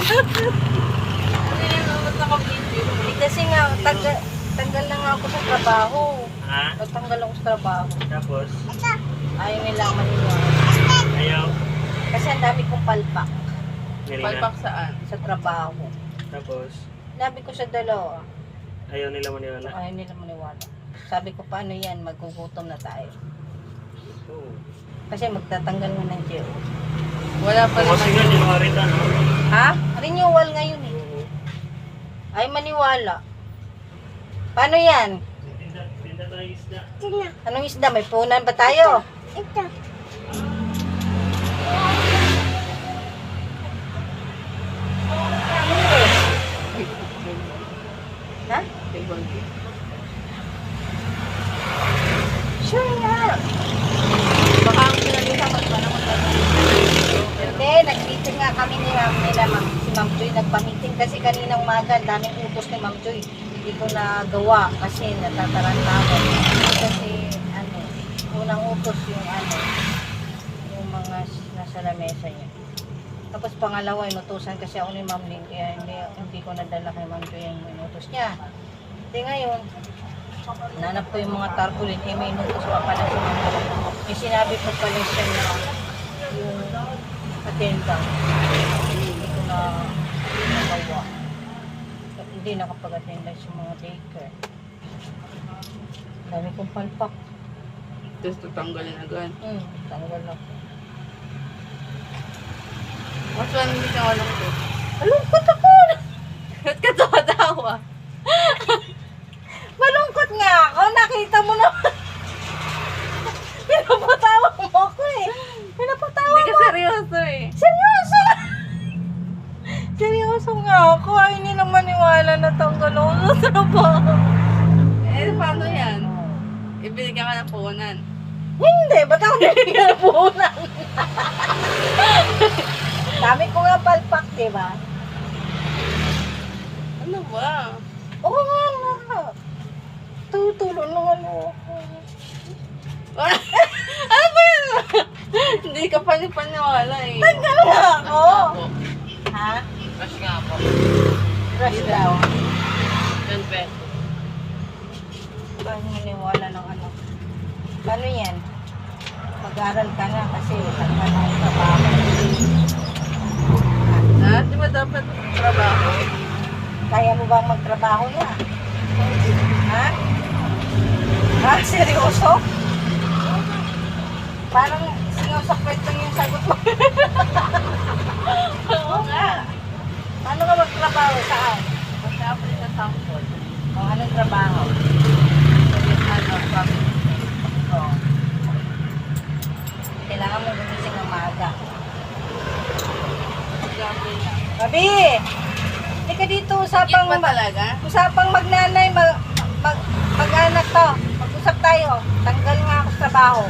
Ano yan, ba't naka-video? Kasi nga, tanggal na nga ako sa trabaho. Ha? Tatanggal ako sa trabaho. Tapos? Ayaw nilang maniwala. Ayaw? Kasi ang dami kong palpak Palpak saan? sa trabaho. Tapos? Sabi ko sa dalawa, Ayaw nila maniwala? ayaw nila maniwala. Sabi ko, paano yan? Magkukutom na tayo. Oo. Kasi magtatanggal nga ng GO. Wala pa naman. Kasi nga, January na, no? Ha? Renewal ngayon eh. Ay maniwala. Paano yan? Tinda tayo isda. Anong isda? May punan ba tayo? Ito. Ha? Sure nga. Baka ang pinalita ko pa naman Hindi, nag-meeting nga kami ni si Ma'am Joy. Nagpa-meeting kasi kanina umaga, daming utos ni Ma'am Joy. Hindi ko nagawa kasi natataranta ako. Kasi unang utos yung yung mga nasa lamesa niya. Tapos pangalawa, inutusan kasi ako ni Ma'am Lynn, kaya hindi ko nadala kay Ma'am Joy yung inutos niya. Hindi ngayon, nanap ko yung mga tarpaulin, may inutos pa pala si Ma'am Joy. May sinabi ko pala siya na yung attendant. Hindi ko na nagawa. Hindi nakapag-attendance yung mga daycare. Dami kong palpak. Tapos tutanggalin agad. Tanggal ako. Mas one hindi ka walang to. Malungkot ako! Ba't ka tawa-tawa? Malungkot nga ako! Nakita mo naman! Pinapatawa mo ako eh! Pinapatawa Hindi mo! ka seryoso eh. Seryoso! Seryoso nga ako! Ay, hindi naman maniwala na tanggal ako sa trabaho. Eh, paano yan? Ibigyan ka ng puhunan. Hindi! Ba't ako bibigyan ng puhunan? Dami ko nga palpak, diba? Ano ba? Oo nga nga! Tutulong naman ako. Ano ba yan? Hindi ka panipaniwala eh. Tanggal nga ako! Ha? Rush nga ako. Rush daw. 10 pesos. Paano maniwala ng Paano yan? Mag-aral ka na kasi tanggal na ang trabaho. Ha? Di ba dapat trabaho? Kaya mo bang magtrabaho na? Ha? Ha? Seryoso? Parang sinusakwet lang yung sagot mo. Oo nga. Paano ka magtrabaho? Saan? Magkapit sa sample. O anong trabaho? Oo. Kailangan mo gumising ng maaga. Gabi! Hindi ka dito usapang talaga? usapang magnanay, mag-anak to. Mag-usap tayo. Tanggal nga ako sa trabaho.